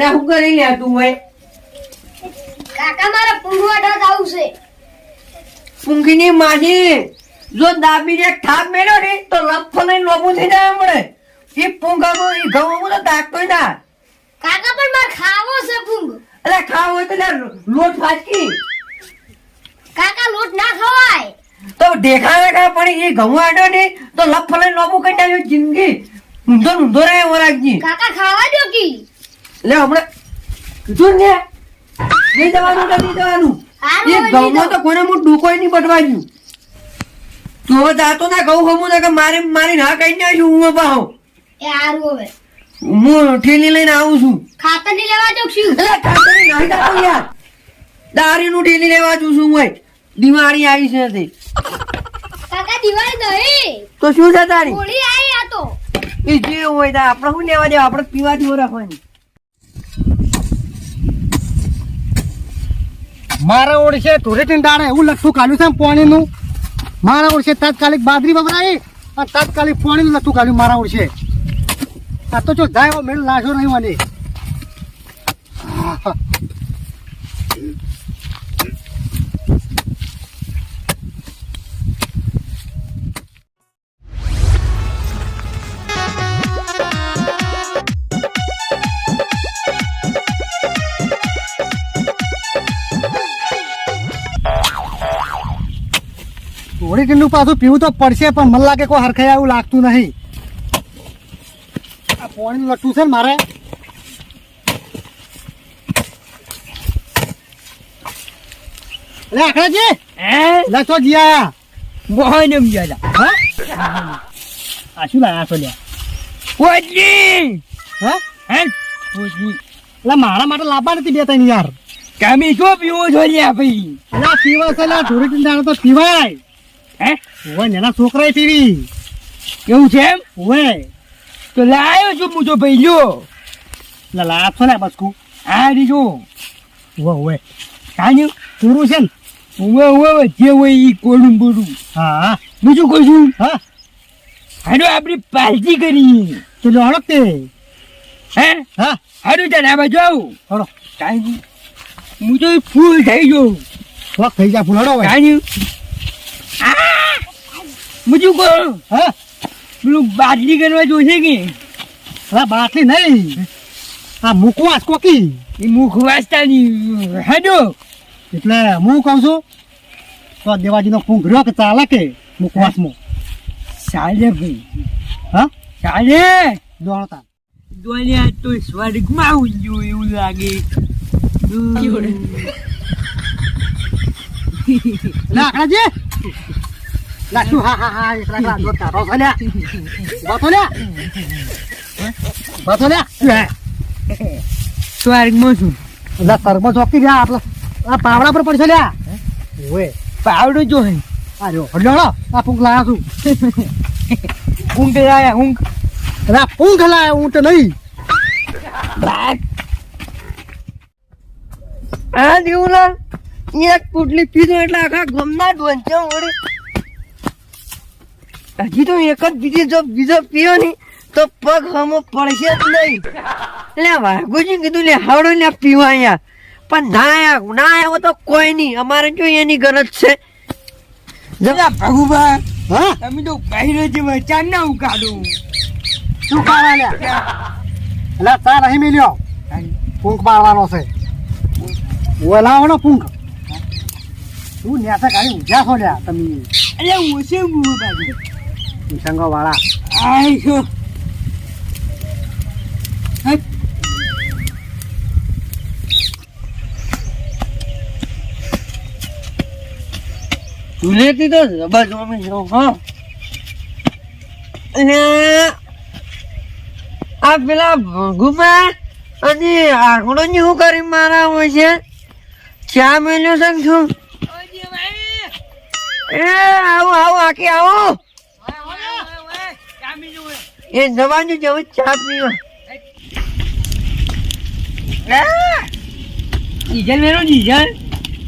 લે હું કરી લે તું હોય કાકા મારા પૂંગવાડા જાવું છે. પૂંગીની માજી જો દાબીને ઠાક મેળ્યો ને તો લફો લઈને લોબું થઈ જાય મળે. એ પૂંગામાં એ ઘઉંમાં તો દાગતોય ના. કાકા પણ મારે ખાવો છે પૂંગ. અરે ખાવ હોય તો લોટ ફાટકી કાકા લોટ ના ખવાય. તો દેખાવે કા પણ એ ઘઉં આડ્યો ને તો લફો લઈને લોબું કરી નાખ્યો. જિંદગી ઊંધો ઊંધો રહે વરાગજી. કાકા ખાવા દો કી. લે હમણાં કીધું ને નહીં જવાનું નથી જવાનું. એ ઘઉંમાં તો કોઈને હું ડૂકોય નહીં બટવા ગયું. તું હવે જાતો ના ઘઉં ખમું ને કે મારી ના કઈ નાખ્યું હું પાહો. એ હારું હવે હું ઠેલી લઈને આવું છું. ખાતર ની લેવા જાઉં છું. એટલે ખાતરી નહીં જાતો યાર. દારીનું ઠેલી લેવા જઉં છું હું. દિવાળી આવી છે તે. કાકા દિવાળી નહીં તો શું છે તારી? હોળી આવી આ તો. એ જે હોય તા આપણે શું લેવા દેવા? આપણે પીવા જેવું રાખવાની. મારા ઓળશે ધૂળેટી દાડે એવું લખતું કાઢ્યું છે પાણીનું. મારા ઓળશે તાત્કાલિક બાદરી વપરાય અને તાત્કાલિક પાણીનું લખતું કાઢ્યું મારા ઓળશે. આ તો જો જાય એવો મેળ લાશો નહીં મને. ધૂળેટીનું પાછું પીવું તો પડશે પણ મને લાગે કોઈ હરખાય એવું લાગતું નહીં. આ પાણીનું લખતું છે ને મારે. અરે આખરાજી લખો જીયા મોહન એમ ગયા. હા આ શું લાયા છો લ્યા? કોટલી હા હે કોટલી એટલે મારા માટે લાવવા નથી બે ત્રણ યાર. તમે શું પીવો છો લ્યા ભાઈ? એટલે પીવા છે ધૂળેટી દાડે તો પીવાય. હે ઓય એના છોકરાએ પીવી. એવું છે એમ? ઓય તો લાયો છું હું તો ભાઈ લ્યો. એટલે લાયા છો ને બસકુ. હા રીજો ઓય ઓય કાન્યું પૂરું છે ને. ઉવે જે હોય ઈ કોડું બોડું. હા બીજું કોઈ શું? હા હાડો આપડે પાર્ટી કરી. તો જો હળક તે. હે હા હાડો તને આ બાજુ આવું. હળો કાન્યું હું તો ફૂલ થઈ ગયો. શોખ થઈ જાય ફૂલડો ભાઈ. કાન્યું બીજું કહો. હા પેલું બાટલી કરવા જોશે કે? અરે બાટલી નહીં આ મુકવાસ કોકી. એ મુખ વાંચતાની હાડો. એટલે હું કહું છું તો દેવાજીનો પૂંઘર્યો કે ચાલે કે મુકવાસમાં. ચાલે ભાઈ હા ચાલે. દોડો તાર. દોડ્યા તો સ્વર્ગમાં આવું ગયું એવું લાગે. લાકડાજી લાકડું હા હા હા એકલા એકલા દોડતા રોસો લ્યા બાતો લ્યા બાતો લ્યા. સ્વર્ગમાં શું? એટલે સરબત ચોકી રહ્યા આપણે આ પાવડા પર પડશે લ્યા. ઓય પાવડો જો હે. આ જો હડલો આ પૂંખ લાયા છું. ઊંઘ લાયા ઊંઘ. અરે આ પૂંખ લાયા ઊંટ નહીં. આ દેવલા એક પોટલી પીધો એટલે આખા ગમના ડોંચા વળે. હજી તો એક જ બીજી જો બીજો પીયો ને તો પગ હમો પડશે જ નહીં. એટલે વાઘુજી કીધું લે હાવડો લે પીવા અહીંયા. પણ ના આવ્યો તો કોઈ નહીં. અમારે જો એની ગરજ છે. જગા ભગુભા હા તમે તો બહેરો જે વચાર ના ઉકાળો. શું કાઢવા લ્યા? એટલે ચા નહીં મેલ્યો પૂંખ મારવાનો છે. ઓય લાવો પૂંખ. શું ન્યાસા ગાડી ઊંઝા છો લ્યા તમે? અરે ઓછે મું બાજુ સંગો વાળા. આઈ છો ધૂલેટી તો જબર જોમી છો. હા આ પેલા ભગુમા અને આંકડો ની શું કરી મારા હોય છે? ચા મેલ્યો છે છું. એ આવો આખી આવો. એ જવાનું જવું ચા પીવા. ડીઝલ મેળો ડીઝલ.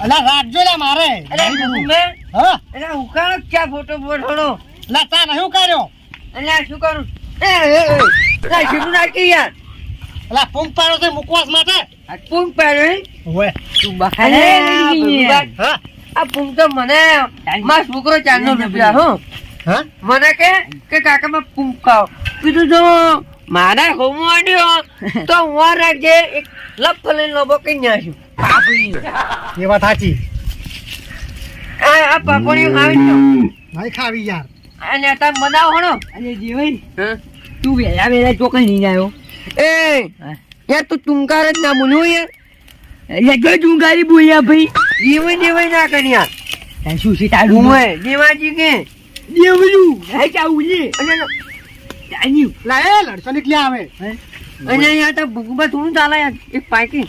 અલા રાખજો લ્યા મારે. અરે ભગુમા હા એટલે ઉકાળો ચા ફોટો બોટો. લા ચા નહીં કર્યો. એટલે શું કરું? એ શીખું નાખી યાર. અલા પૂંખ પાડો છે મુકવાસ માટે આ પૂંખ પાડ્યો હે? ઓય તું બહાને ભગુભા, હા આ પૂંખ તો મને મારો છોકરો ચાંદનો રૂપિયા હો હા મને કે કાકા માં પૂંખ ખાવ કીધું જો મારા હોમો આડ્યો તો હું રાખજે એક લપ લઈને લોબો કઈ નાખ્યું પાપડી એ વાત સાચી આ પાપડી ખાવી દો નહીં ખાવી યાર અને તમે બનાવો હણો અરે જીવન હા તું વેલા વેલા ચોકન નહીં આવ્યો એ યાર તું ટુંકાર જ ના બોલ્યો યાર એટલે જો તું ગાડી બોલ્યા ભાઈ જીવન જીવન ના કરી યાર તાર શું છે તારું ઉમે જીવાજી કે દેવલું હે ચાવું લે અને જાન્યું લા એ લડતો નીકળ્યા આવે અને યાર તો ભગવા થોડું ચાલે યાર એક પાકી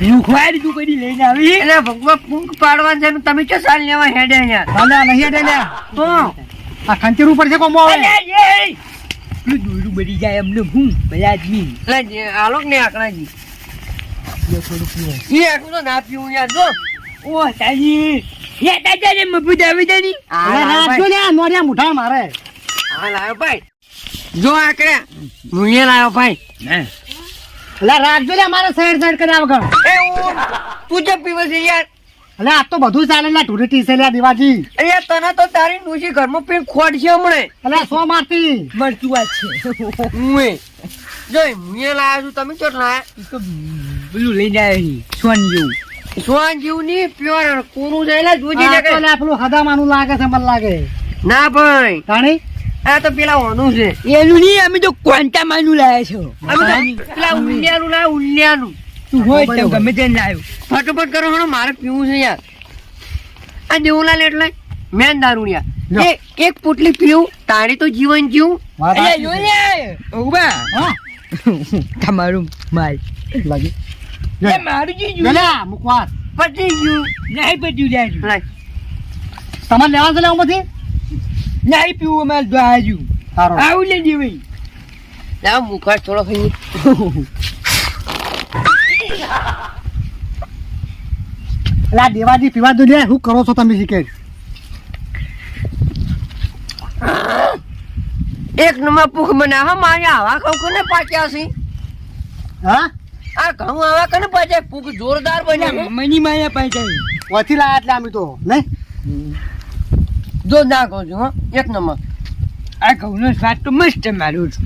હું ખવાડી તું કદી લઈને આવી એટલે ભગવા પૂંખ પાડવા છે ને તમે ચો સાલ લેવા હેડે યાર ચાલે નહીં અડે લ્યા તો આ ખંચેર ઉપર છે કોમો આવે પેલું દોરું બળી જાય એમને હું બધા આદમી એટલે આલોક ને આકડાજી થોડું પીવો એ આકડું તો ના પીવું યાર જો ઓ તાજી યા તાજા ને મફત આવી જાની રાખજો લ્યા નોરિયા મુઠા મારે હા લાયો ભાઈ જો આકડ્યા હું એ લાયો ભાઈ એટલે રાખજો લ્યા મારે સાઈડ સાઈડ કર્યા વગર એ હું તું જે પીવે છે યાર એટલે આ તો બધું ચાલે લ્યા ઢૂરેટી છે લ્યા દિવાજી અરે તને તો તારી ડોશી ઘરમાં પીને ખોટ છે હમણે એટલે સો મારતી મળતું વાત છે હું જો હું એ લાયો છું તમે ચોટ લાયા ઈ તો પેલું લઈને આવી સોન જેવું સોન જેવું નહીં પ્યોર કોનું છે એટલે જોજી આ તો જગ્યાએ. લ્યા પેલું હદામાનું લાગે છે મને લાગે ના ભાઈ તાણી આ તો પેલા ઓનું છે એનું નહીં અમે તો ક્વાંટા માનું લાયા છો અમે તો પેલા ઉલ્યાનું લાયા ઉલ્યાનું તું હોય તો ગમે તે લાવ્યો ફટોફટ કરો હણો મારે પીવું છે યાર આ દેવલાલ એટલે મેન દારૂડિયા લો. એક પોટલી પીવું તારી તો જીવન જીવું વાત અરે સાચી જો છે. ને ઉભા હા તમારું માલ લાગી એ મારું જી જો લ્યા મુકવાસ પતી ગયું નહીં પટ્યું જાય લાય. તમારે લેવા છે લેવા પછી નહીં પીવું અમારે તો આજુ સારો આવું લે જેવી લાવ મુખાર થોડો ખાઈ એટલે આ દેવાજી પીવા દો લ્યા શું કરો છો તમે શીખે એક નંબર ભૂખ બનાવ મારે આવા ખાવ કોને પાક્યા છે હા આ ઘઉં આવા કને પાક્યા ભૂખ જોરદાર બન્યા મની માયા પાઈ ઓછી લાયા એટલે અમે તો નહીં જો ના કહું છું હો એક નંબર આ ઘઉંનો સ્વાદ તો મસ્ત મારું છું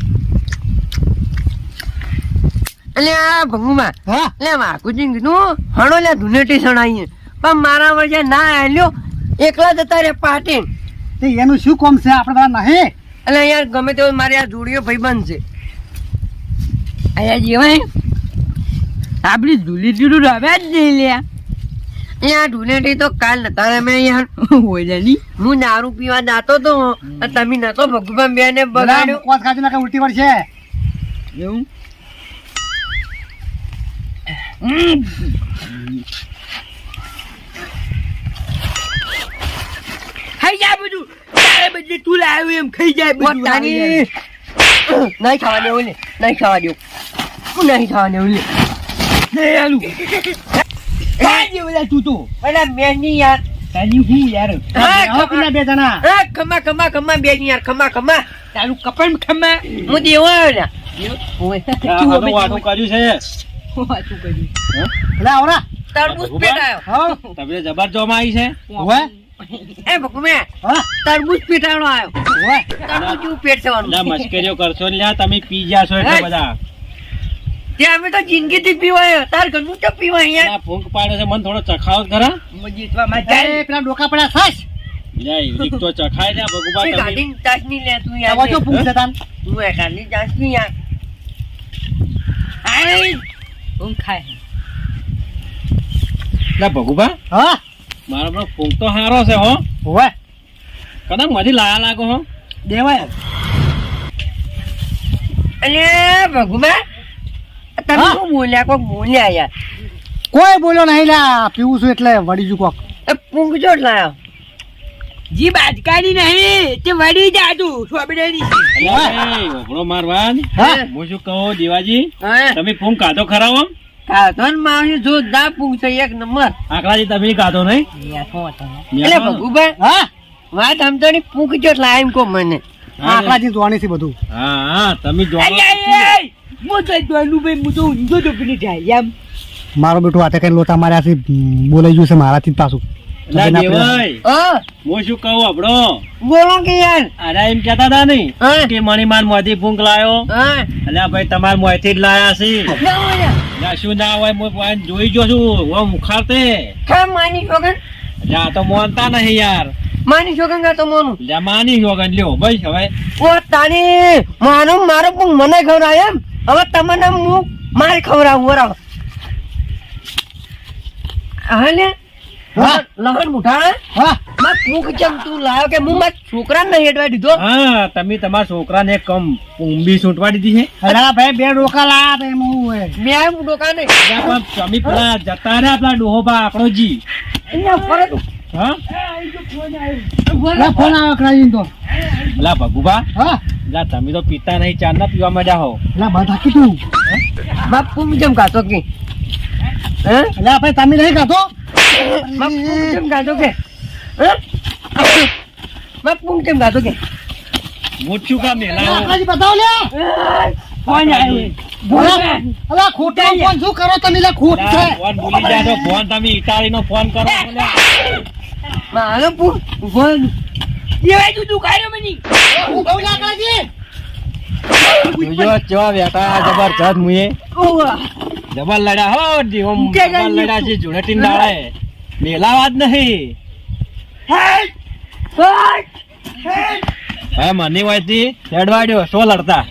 એટલે આ ભંગુમાં હા એટલે માકુજી કીધું હણો લે ધુનેટી સણાઈએ પણ મારા વચ્ચે ના આલ્યો એકલા જતા રે પાટી તે એનું શું કોમ છે આપણે બધા નહીં એટલે યાર ગમે તેવો મારે આ જોડીઓ ભાઈબંધ છે અહીંયા જેવાય આપડી ધૂલી ધૂલું રવ્યા જ નહીં લ્યા અહીંયા ધુનેટી તો કાલ નતા રમે યાર હોય નહીં હું દારૂ પીવા જાતો તો અને તમે નતો ભગવાન બે ને બગાડ્યો મુકવાસ ખાધી નાખે ઉલટી વાર છે એવું ખાઈ જા બધું તારે બદલે તું લાવ્યો એમ ખાઈ જાય બધું પોતાની નહીં ખાવા દેવું લે નહીં ખાવા દેવું નહીં ખાવા દેવું લે નહીં આલું ખાઈ જે બધા તું તો એટલે મેની યાર તારી હું યાર આવો પેલા બે જણા હા ખમા ખમા ખમા બે ની યાર ખમા ખમા તારું કપડ ખમા હું દેવો આવ્યો વાતું કર્યું છે વાતું કર્યું એટલે આવરા તરબૂચ પેટાયો હા તમે જબર જોમાં આવી છે ઓવે એ ભગમે હા તરબૂચ પેટાણો આવ્યો ઓવે તરબૂચ જેવું પેટ થવાનું એટલે મશ્કરીઓ કરશો ને લ્યા તમે પી જાશો એટલે બધા તે અમે તો જિંદગી થી પીવાય તાર ઘરનું તો પીવાય યાર આ ફૂંક પાડે છે મને થોડો ચખાવ ખરા જીતવા માટે એ પેલા ડોકા પડ્યા સાસ લ્યા એક તો ચખાય ને ભગુબા તે તમે ગાડી ચાસની લે તું આવો છો યાર પૂછ તાન તું એ ગાડી ચાસની યાર આય હું ખાય લ્યા ભગુબા હા મારો પણ ફૂંક તો સારો છે હો ઓવે કદાચ મધી લાયા લાગો હો દેવાય અલે ભગુબા તમે હા? શું બોલ્યા કોક બોલ્યા યાર કોઈ બોલ્યો નહીં લ્યા પીવું છું એટલે વળી જુ કોક એ પૂંગજો જ લાયો જી બાજકાની નહીં તે વળી જાતું સોબડેની અલ્યા એ ઓભળો મારવાન હા હું શું કહું દેવાજી હા તમે ફૂંક કાઢો ખરા હો કાધન માવજી જોરદાર પૂંગ છે એક નંબર આકડાજી તમે કાઢો નહીં એટલે ભગુબા હા વાત સમજણી પૂંગજો જ લાયો એમ કો મને હા, આકડાજી જોવાની છે બધું હા તમે જો પોતાય દોડલું ભાઈ હું તો ઊંધો તો પેલી જાય એમ મારો બેટો હાથે કઈ લોચા માર્યા છે બોલાઈ ગયું છે મારાથી જ પાછું લા દેવાય હા હું શું કહું આપણો બોલો કે યાર અરે એમ કેતા હતા નહીં હા. કે મણીમાન મોંથી ફૂંક લાયો હા અલ્યા ભાઈ તમાર મોંથી જ લાયા છે ના હોય અલ્યા શું ના હોય હું પોઈન્ટ જોઈ જો છું હું મુખારતે ખા માની છોકન અલ્યા આ તો મોનતા નહીં યાર માની છોકન કા તો મોનું અલ્યા માની જોગન લ્યો ભાઈ હવે ઓ તારી મારો પણ મને ખવડાય એમ હવે તમને હું મારે ખવડાવું બરાબર હા લે હા. લહણ મુઠા હા માં ભૂખ ચમ તું લાયો કે હું મારા છોકરાને નહીં હેડવા દીધો હા તમે તમારા છોકરાને કમ ઊંબી છૂટવા દીધી છે અલા ભાઈ બે ડોકા લાયા તો એમ હું હોય મેં ડોકા નહીં અલ્યા પણ તમે પેલા જતા રહ્યા પેલા ડોહોબા આપણો જી અહીંયા ફરક હા અલા ફોન આવ્યો કરાવીને તો અલ્યા ભગુભા હા અલ્યા તમે તો પીતા નહીં ચા ના પીવા માંડ્યા હો અલા બધા કીધું બાપુ જેમ ગાતો કે હે અલા ભાઈ તમે નહીં ખાતો બાપુ જેમ ગાતો કે હે બાપુ જેમ ગાતો કે મોટું કામ અલા, મેલાવો આપણાજી બતાવો લે કોણ આવ્યું અલા ખોટો ફોન શું કરો તમે લે ખોટ છે અલ્યા, ફોન ભૂલી જાય તો ફોન તમે ઇટાલીનો ફોન કરો મારો ફોન દેવાય તું દુખાયો મને હું કહું લે આપણાજી જોજો ચેવા બેટા જબરજસ્ત મુએ ઓવા જબર લડ્યા હો જી ઓમ કે જબર ગઈ લડ્યા છે જુણેટીન દાડે મેલાવા જ નહીં હેડ હેડ હવે મને વાયથી હેડવાડ્યો શો લડતા